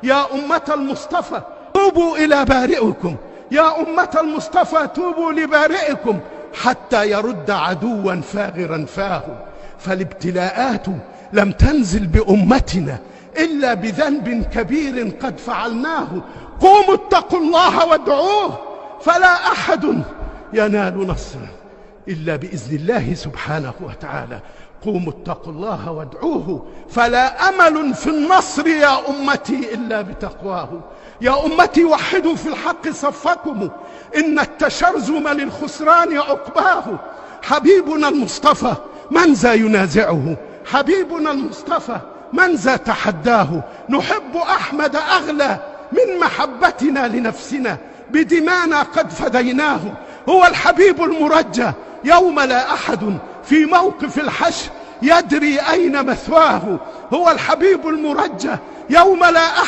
يا أمة المصطفى توبوا إلى بارئكم، يا أمة المصطفى توبوا لبارئكم حتى يرد عدوا فاغرا فاه. فالابتلاءات لم تنزل بأمتنا إلا بذنب كبير قد فعلناه. قوموا اتقوا الله وادعوه، فلا أحد ينال نصرا إلا بإذن الله سبحانه وتعالى. قوموا اتقوا الله وادعوه، فلا أمل في النصر يا أمتي إلا بتقواه. يا أمتي وحدوا في الحق صفكم، إن التشرذم للخسران عقباه. حبيبنا المصطفى من ذا ينازعه، حبيبنا المصطفى من ذا تحداه. نحب أحمد أغلى من محبتنا لنفسنا، بدمانا قد فديناه. هو الحبيب المرجى يوم لا أحد في موقف الحشر يدري أين مثواه. هو الحبيب المرجى يوم لا أحد